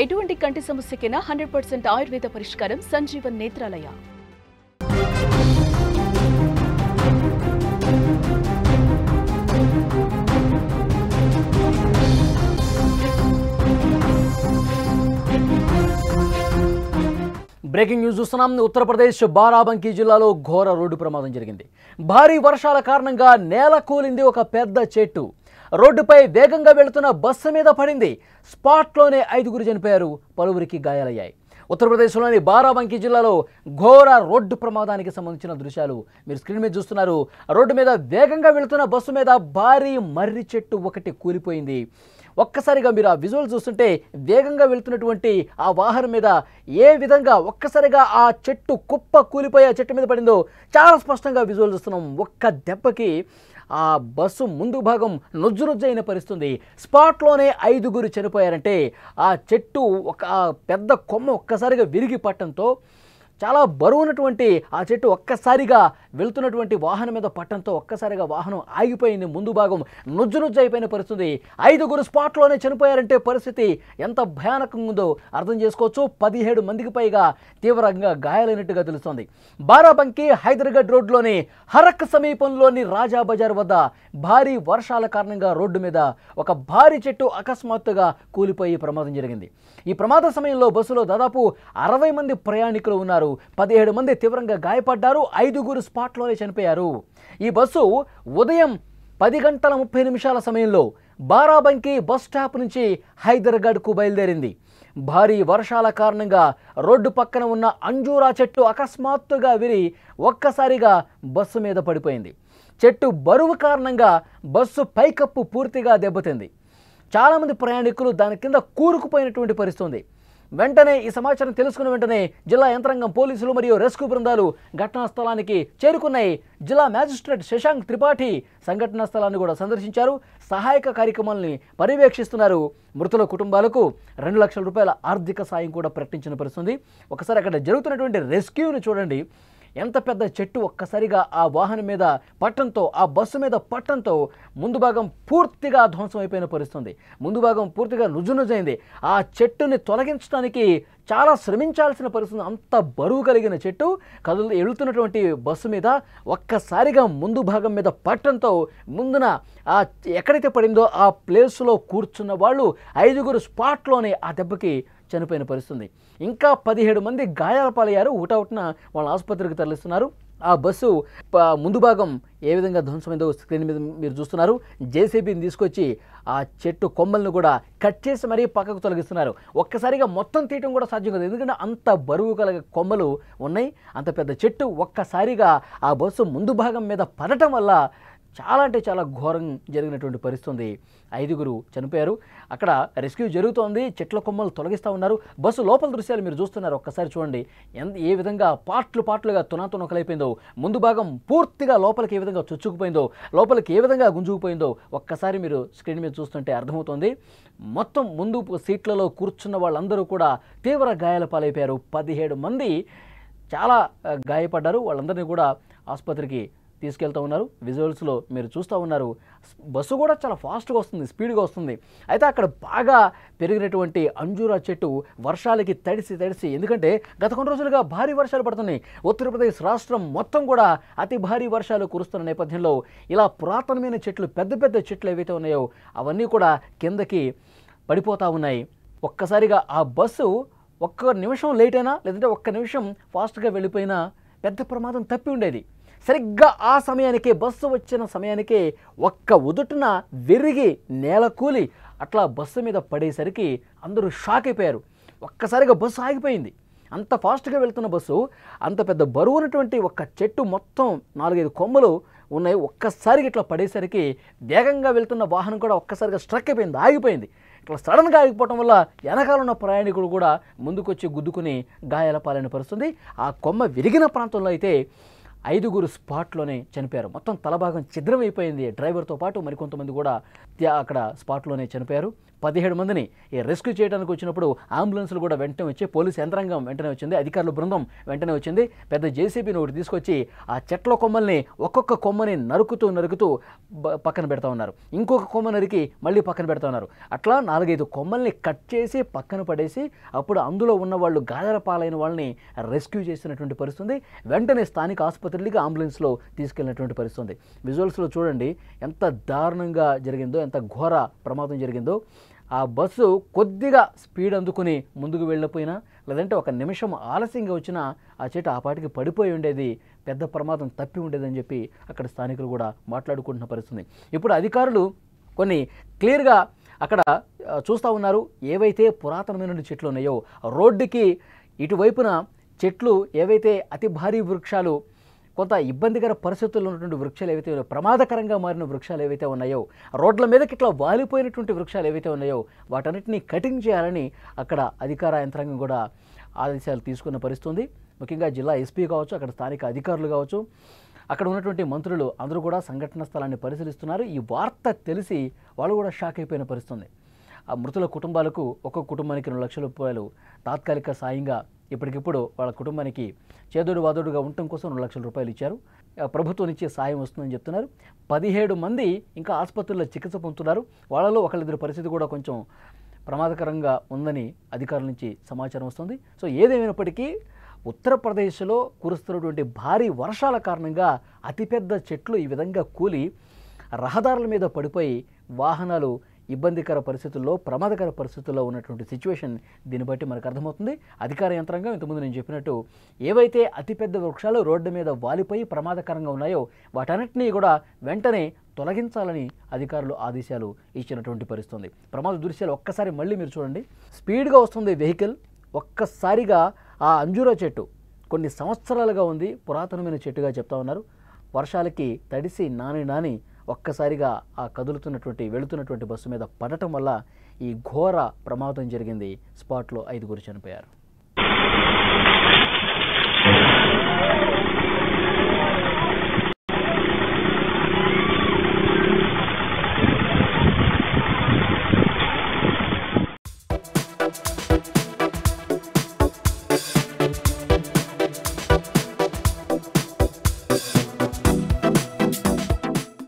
ఎటువంటి కంటి సమస్యకైనా 100% ఆయుర్వేద పరిష్కారం సంజీవన్ నేత్రాలయ. బ్రేకింగ్ న్యూస్ చూస్తున్నాం. ఉత్తరప్రదేశ్ బారాబంకీ జిల్లాలో ఘోర రోడ్డు ప్రమాదం జరిగింది. భారీ వర్షాల కారణంగా నేల కూలింది ఒక పెద్ద చెట్టు. రోడ్డుపై వేగంగా వెళుతున్న బస్సు మీద పడింది. స్పాట్లోనే 5 చనిపోయారు, పలువురికి గాయాలయ్యాయి. ఉత్తరప్రదేశ్లోని బారాబంకీ జిల్లాలో ఘోర రోడ్డు ప్రమాదానికి సంబంధించిన దృశ్యాలు మీరు స్క్రీన్ మీద చూస్తున్నారు. రోడ్డు మీద వేగంగా వెళుతున్న బస్సు మీద భారీ మర్రి చెట్టు ఒకటి కూలిపోయింది. ఒక్కసారిగా మీరు ఆ విజువల్ చూస్తుంటే వేగంగా వెళ్తున్నటువంటి ఆ వాహనం మీద ఏ విధంగా ఒక్కసారిగా ఆ చెట్టు కుప్ప కూలిపోయి ఆ చెట్టు మీద పడిందో చాలా స్పష్టంగా విజువల్ చూస్తున్నాం. ఒక్క దెబ్బకి ఆ బస్సు ముందు భాగం నుజ్జునుజ్జైన పరిస్థితుంది. స్పాట్లోనే 5 చనిపోయారంటే ఆ చెట్టు ఒక పెద్ద కొమ్మ ఒక్కసారిగా విరిగి పట్టడంతో చాలా బరువున్నటువంటి ఆ చెట్టు ఒక్కసారిగా వెళ్తున్నటువంటి వాహనం మీద పట్టడంతో ఒక్కసారిగా వాహనం ఆగిపోయింది. ముందు భాగం నుజ్జు అయిపోయిన పరిస్థితి. 5 స్పాట్లోనే చనిపోయారంటే పరిస్థితి ఎంత భయానకంగా ఉందో అర్థం చేసుకోవచ్చు. 17 మందికి పైగా తీవ్రంగా గాయాలైనట్టుగా తెలుస్తోంది. బారాబంకీ హైదరాబాద్ రోడ్లోని హరక్ సమీపంలోని రాజా బజార్ వద్ద భారీ వర్షాల కారణంగా రోడ్డు మీద ఒక భారీ చెట్టు అకస్మాత్తుగా కూలిపోయి ప్రమాదం జరిగింది. ఈ ప్రమాద సమయంలో బస్సులో దాదాపు 60 మంది ప్రయాణికులు ఉన్నారు. 17 మంది తీవ్రంగా గాయపడ్డారు. 5 స్పాట్లోనే చనిపోయారు. ఈ బస్సు ఉదయం 10:30 సమయంలో బారాబంకీ బస్ స్టాప్ నుంచి హైదరాబాద్కు బయలుదేరింది. భారీ వర్షాల కారణంగా రోడ్డు పక్కన ఉన్న అంజూరా చెట్టు అకస్మాత్తుగా విరి ఒక్కసారిగా బస్సు మీద పడిపోయింది. చెట్టు బరువు కారణంగా బస్సు పైకప్పు పూర్తిగా దెబ్బతింది. చాలామంది ప్రయాణికులు దాని కింద కూరుకుపోయినటువంటి పరిస్థితి ఉంది. వెంటనే ఈ సమాచారం తెలుసుకున్న వెంటనే జిల్లా యంత్రాంగం, పోలీసులు మరియు రెస్క్యూ బృందాలు ఘటనా స్థలానికి చేరుకున్నాయి. జిల్లా మ్యాజిస్ట్రేట్ శశాంక్ త్రిపాఠి సంఘటనా స్థలాన్ని కూడా సందర్శించారు. సహాయక కార్యక్రమాలని పర్యవేక్షిస్తున్నారు. మృతుల కుటుంబాలకు 2 లక్షల రూపాయల ఆర్థిక సాయం కూడా ప్రకటించిన పరిస్థితి. ఒకసారి అక్కడ జరుగుతున్నటువంటి రెస్క్యూని చూడండి. ఎంత పెద్ద చెట్టు ఒక్కసారిగా ఆ వాహనం మీద పట్టడంతో, ఆ బస్సు మీద పట్టడంతో ముందు భాగం పూర్తిగా ధ్వంసం అయిపోయిన పరిస్థితి. ముందు భాగం పూర్తిగా నుజ్జునుజ్జైంది. ఆ చెట్టుని తొలగించడానికి చాలా శ్రమించాల్సిన పరిస్థితి. అంత బరువు కలిగిన చెట్టు వెళుతున్నటువంటి బస్సు మీద ఒక్కసారిగా ముందు భాగం మీద పట్టడంతో ముందున ఆ ఎక్కడైతే పడిందో ఆ ప్లేస్లో కూర్చున్న వాళ్ళు 5 స్పాట్లోనే ఆ దెబ్బకి చనిపోయిన పరిస్థితి. ఇంకా 17 మంది గాయాల పాలయ్యారు. ఊటవుట్న వాళ్ళ ఆసుపత్రికి తరలిస్తున్నారు. ఆ బస్సు ముందు భాగం ఏ విధంగా ధ్వంసమైందో స్క్రీన్ మీద మీరు చూస్తున్నారు. జేసీబీని తీసుకొచ్చి ఆ చెట్టు కొమ్మలను కూడా కట్ చేసి మరీ పక్కకు తొలగిస్తున్నారు. ఒక్కసారిగా మొత్తం తీయటం కూడా సాధ్యం కాదు, ఎందుకంటే అంత బరువు కలిగే కొమ్మలు ఉన్నాయి. అంత పెద్ద చెట్టు ఒక్కసారిగా ఆ బస్సు ముందు భాగం మీద పడటం వల్ల చాలా అంటే చాలా ఘోరం జరిగినటువంటి పరిస్థితి. 5 చనిపోయారు. అక్కడ రెస్క్యూ జరుగుతోంది. చెట్ల కొమ్మలు తొలగిస్తూ ఉన్నారు. బస్సు లోపల దృశ్యాలు మీరు చూస్తున్నారు. ఒక్కసారి చూడండి ఏ విధంగా పార్ట్లుగా తునాతునకలైపోయిందో. ముందు భాగం పూర్తిగా లోపలికి ఏ విధంగా చొచ్చుకుపోయిందో, లోపలికి ఏ విధంగా గుంజుకుపోయిందో ఒక్కసారి మీరు స్క్రీన్ మీద చూస్తుంటే అర్థమవుతోంది. మొత్తం ముందు సీట్లలో కూర్చున్న వాళ్ళందరూ కూడా తీవ్ర గాయాల పాలైపోయారు. 17 మంది చాలా గాయపడ్డారు. వాళ్ళందరినీ కూడా ఆసుపత్రికి తీసుకెళ్తూ ఉన్నారు. విజువల్స్లో మీరు చూస్తూ ఉన్నారు. బస్సు కూడా చాలా ఫాస్ట్గా వస్తుంది, స్పీడ్గా వస్తుంది. అయితే అక్కడ బాగా పెరిగినటువంటి అంజూరా చెట్టు వర్షాలకి తడిసి ఎందుకంటే గత కొన్ని రోజులుగా భారీ వర్షాలు పడుతున్నాయి. ఉత్తరప్రదేశ్ రాష్ట్రం మొత్తం కూడా అతి భారీ వర్షాలు కురుస్తున్న నేపథ్యంలో ఇలా పురాతనమైన చెట్లు, పెద్ద చెట్లు ఏవైతే ఉన్నాయో అవన్నీ కూడా కిందకి పడిపోతూ ఉన్నాయి. ఒక్కసారిగా ఆ బస్సు ఒక్క నిమిషం లేట్ అయినా లేదంటే ఒక్క నిమిషం ఫాస్ట్గా వెళ్ళిపోయినా పెద్ద ప్రమాదం తప్పి ఉండేది. సరిగ్గా ఆ సమయానికే, బస్సు వచ్చిన సమయానికే ఒక్క ఉదుటున విరిగి నేల కూలి అట్లా బస్సు మీద పడేసరికి అందరూ షాక్ అయిపోయారు. ఒక్కసారిగా బస్సు ఆగిపోయింది. అంత ఫాస్ట్గా వెళ్తున్న బస్సు, అంత పెద్ద బరువు ఉన్నటువంటి ఒక్క చెట్టు మొత్తం 4-5 కొమ్మలు ఉన్నాయి. ఒక్కసారిగా ఇట్లా పడేసరికి వేగంగా వెళ్తున్న వాహనం కూడా ఒక్కసారిగా స్ట్రక్ అయిపోయింది, ఆగిపోయింది. ఇట్లా సడన్గా ఆగిపోవటం వల్ల వెనకాల ఉన్న ప్రయాణికులు కూడా ముందుకొచ్చి గుద్దుకుని గాయాల పాలైన పరిస్థితి. ఆ కొమ్మ విరిగిన ప్రాంతంలో అయితే 5 స్పాట్లోనే చనిపోయారు. మొత్తం తలభాగం ఛిద్రమైపోయింది. డ్రైవర్తో పాటు మరికొంతమంది కూడా అక్కడ స్పాట్లోనే చనిపోయారు. 17 మందిని రెస్క్యూ చేయడానికి వచ్చినప్పుడు అంబులెన్స్లు కూడా వెంటనే వచ్చి పోలీసు యంత్రాంగం వెంటనే వచ్చింది, అధికారుల బృందం వెంటనే వచ్చింది. పెద్ద జేసీబీని ఒకటి తీసుకొచ్చి ఆ చెట్ల కొమ్మల్ని ఒక్కొక్క కొమ్మని నరుకుతూ పక్కన పెడతా ఉన్నారు. ఇంకొక కొమ్మ నరికి మళ్ళీ పక్కన పెడతా ఉన్నారు. అట్లా 4-5 కొమ్మల్ని కట్ చేసి పక్కన పడేసి అప్పుడు అందులో ఉన్న వాళ్ళు గాయాల పాలైన వాళ్ళని రెస్క్యూ చేసినటువంటి పరిస్థితి. వెంటనే స్థానిక ఆసుపత్రికి అంబులెన్స్లో తీసుకెళ్ళినటువంటి పరిస్థితి. విజువల్స్లో చూడండి ఎంత దారుణంగా జరిగిందో, ఎంత ఘోర ప్రమాదం జరిగిందో. ఆ బస్సు కొద్దిగా స్పీడ్ అందుకుని ముందుకు వెళ్ళిపోయినా, లేదంటే ఒక నిమిషం ఆలస్యంగా వచ్చినా ఆ చెట్టు ఆ పాటికి పడిపోయి ఉండేది, పెద్ద ప్రమాదం తప్పి ఉండేదని చెప్పి అక్కడ స్థానికులు కూడా మాట్లాడుకుంటున్న పరిస్థితి. ఇప్పుడు అధికారులు కొన్ని క్లియర్గా అక్కడ చూస్తూ ఉన్నారు. ఏవైతే పురాతనమైన చెట్లు ఉన్నాయో రోడ్డుకి ఇటువైపున చెట్లు, ఏవైతే అతి భారీ వృక్షాలు, కొంత ఇబ్బందికర పరిస్థితుల్లో ఉన్నటువంటి వృక్షాలు ఏవైతే ఉన్నాయో, ప్రమాదకరంగా మారిన వృక్షాలు ఏవైతే ఉన్నాయో, రోడ్ల మీదకి ఇట్లా వాలిపోయినటువంటి వృక్షాలు ఏవైతే ఉన్నాయో వాటన్నిటిని కటింగ్ చేయాలని అక్కడ అధికార యంత్రాంగం కూడా ఆదేశాలు తీసుకున్న పరిస్థితి. ముఖ్యంగా జిల్లా ఎస్పీ కావచ్చు, అక్కడ స్థానిక అధికారులు కావచ్చు, అక్కడ ఉన్నటువంటి మంత్రులు అందరూ కూడా సంఘటన స్థలాన్ని పరిశీలిస్తున్నారు. ఈ వార్త తెలిసి వాళ్ళు కూడా షాక్ అయిపోయిన పరిస్థితి. ఆ మృతుల కుటుంబాలకు ఒక్కొక్క కుటుంబానికి 2 లక్షల రూపాయలు తాత్కాలిక సాయంగా ఇప్పటికిప్పుడు వాళ్ళ కుటుంబానికి చేదోడు వాదోడుగా ఉండటం కోసం 2 లక్షల రూపాయలు ఇచ్చారు. ప్రభుత్వం ఇచ్చే సాయం వస్తుందని చెప్తున్నారు. 17 మంది ఇంకా ఆసుపత్రుల్లో చికిత్స పొందుతున్నారు. వాళ్ళలో ఒకళ్ళిద్దరి పరిస్థితి కూడా కొంచెం ప్రమాదకరంగా ఉందని అధికారుల నుంచి సమాచారం వస్తుంది. సో ఏదేమైనప్పటికీ ఉత్తరప్రదేశ్లో కురుస్తున్నటువంటి భారీ వర్షాల కారణంగా అతిపెద్ద చెట్లు ఈ విధంగా కూలి రహదారుల మీద పడిపోయి వాహనాలు ఇబ్బందికర పరిస్థితుల్లో, ప్రమాదకర పరిస్థితుల్లో ఉన్నటువంటి సిచ్యువేషన్ దీన్ని బట్టి మనకు అర్థమవుతుంది. అధికార యంత్రాంగం ఇంతకుముందు నేను చెప్పినట్టు ఏవైతే అతిపెద్ద వృక్షాలు రోడ్డు మీద వాలిపోయి ప్రమాదకరంగా ఉన్నాయో వాటన్నిటినీ కూడా వెంటనే తొలగించాలని అధికారులు ఆదేశాలు ఇచ్చినటువంటి పరిస్థితుంది. ప్రమాద దృశ్యాలు ఒక్కసారి మళ్ళీ మీరు చూడండి. స్పీడ్గా వస్తుంది వెహికల్. ఒక్కసారిగా ఆ అంజూరా చెట్టు కొన్ని సంవత్సరాలుగా ఉంది, పురాతనమైన చెట్టుగా చెప్తా ఉన్నారు. వర్షాలకి తడిసి నాని ఒక్కసారిగా ఆ వెళుతున్నటువంటి బస్సు మీద పడటం వల్ల ఈ ఘోర ప్రమాదం జరిగింది. స్పాట్లో 5 చనిపోయారు.